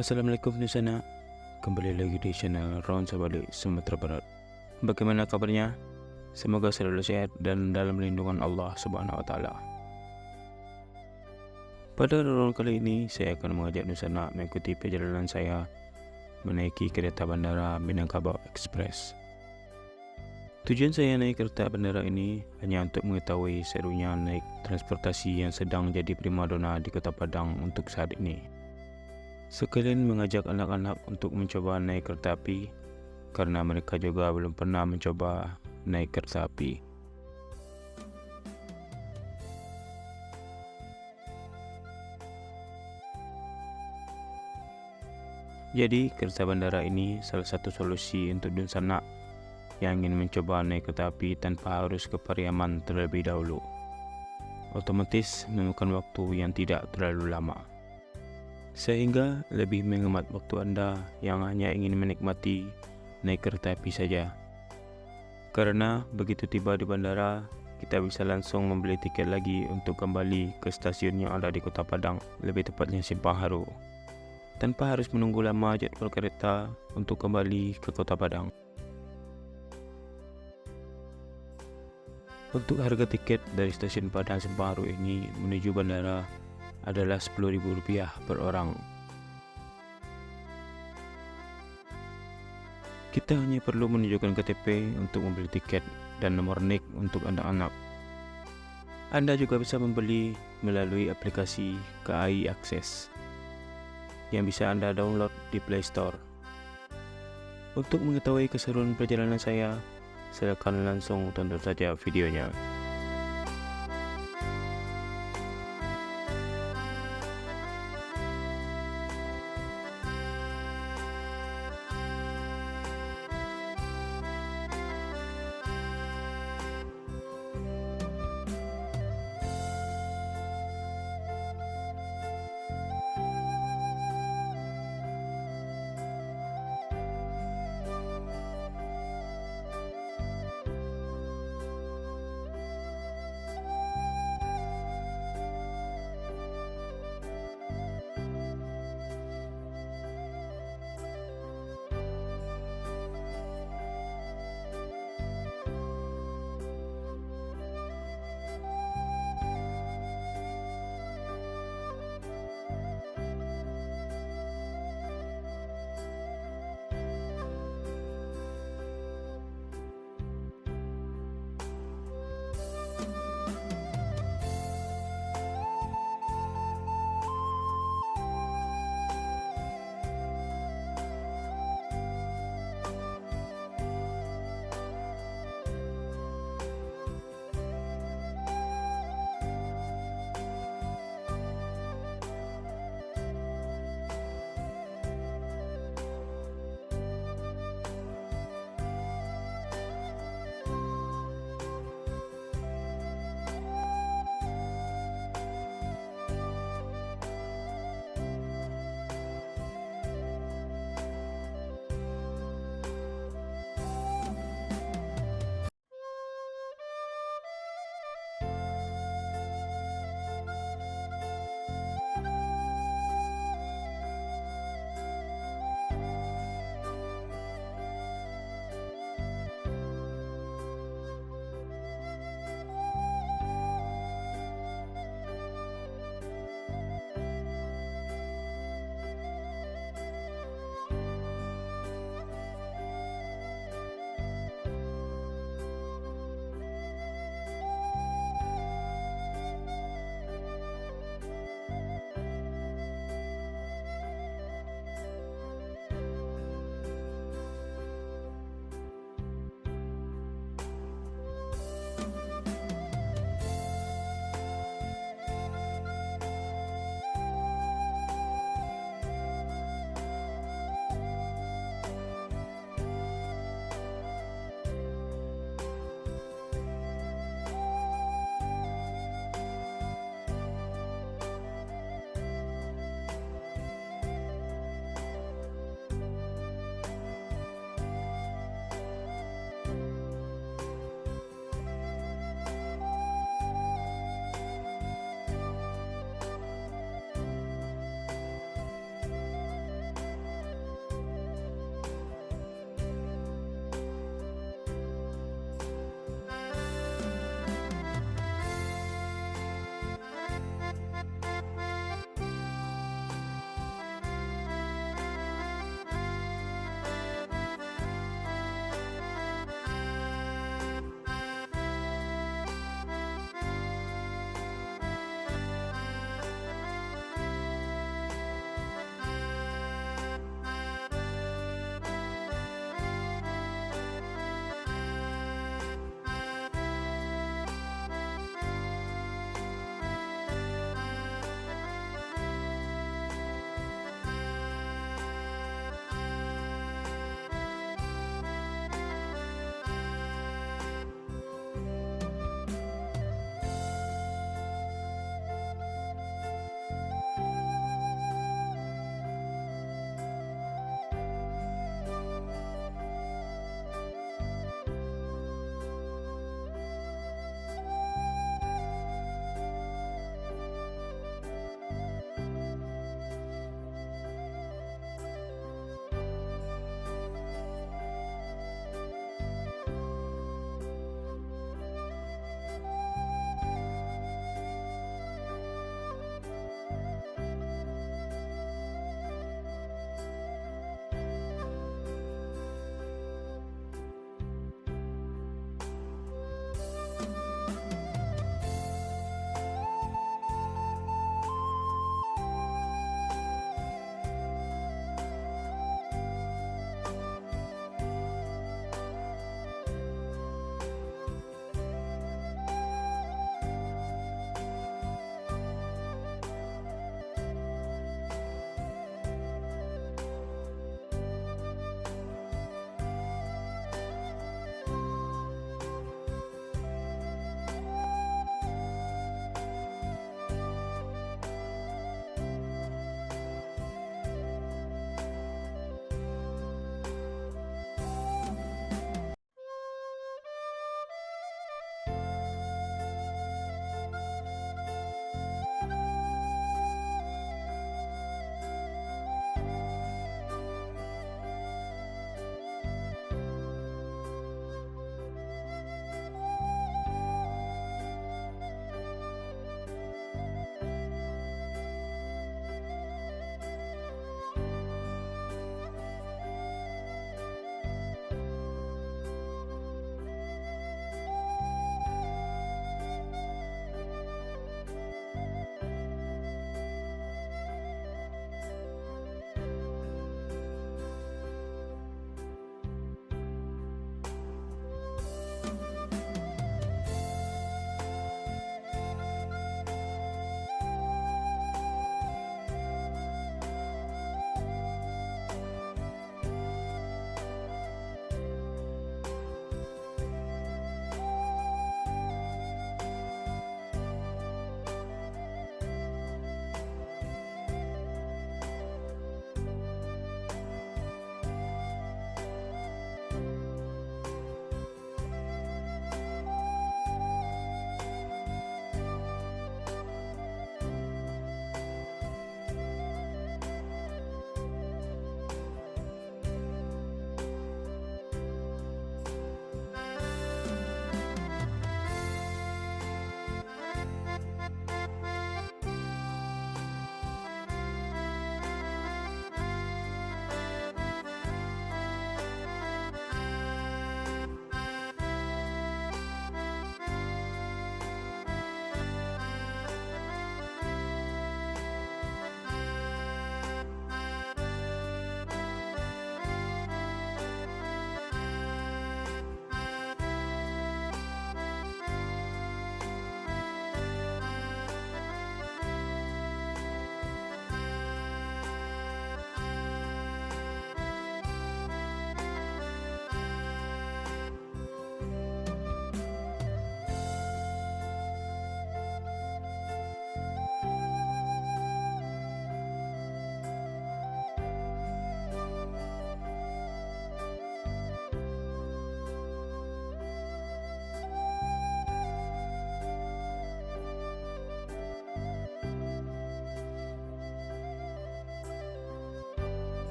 Assalamualaikum di sana. Kembali lagi di channel Ron Sabali Sumatera Barat. Bagaimana kabarnya? Semoga selalu sehat dan dalam lindungan Allah Subhanahu wa taala. Pada role kali ini saya akan mengajak Nusana mengikuti perjalanan saya menaiki kereta bandara Minangkabau Express. Tujuan saya naik kereta bandara ini hanya untuk mengetahui serunya naik transportasi yang sedang jadi primadona di Kota Padang untuk saat ini. Sekalian mengajak anak-anak untuk mencoba naik kereta api karena mereka juga belum pernah mencoba naik kereta api. Jadi kereta bandara ini salah satu solusi untuk Dunsana yang ingin mencoba naik kereta api tanpa harus ke Pariaman terlebih dahulu. Otomatis memakan waktu yang tidak terlalu lama, sehingga lebih menghemat waktu Anda yang hanya ingin menikmati naik kereta api saja. Karena begitu tiba di bandara, kita bisa langsung membeli tiket lagi untuk kembali ke stasiun yang ada di Kota Padang, lebih tepatnya Simpang Haru, tanpa harus menunggu lama jadwal kereta untuk kembali ke Kota Padang. Untuk harga tiket dari stasiun Padang Simpang Haru ini menuju bandara adalah Rp10.000 per orang. Kita hanya perlu menunjukkan KTP untuk membeli tiket dan nomor NIK untuk anak-anak. Anda juga bisa membeli melalui aplikasi KAI Akses yang bisa Anda download di Play Store. Untuk mengetahui keseruan perjalanan saya, silakan langsung tonton saja videonya.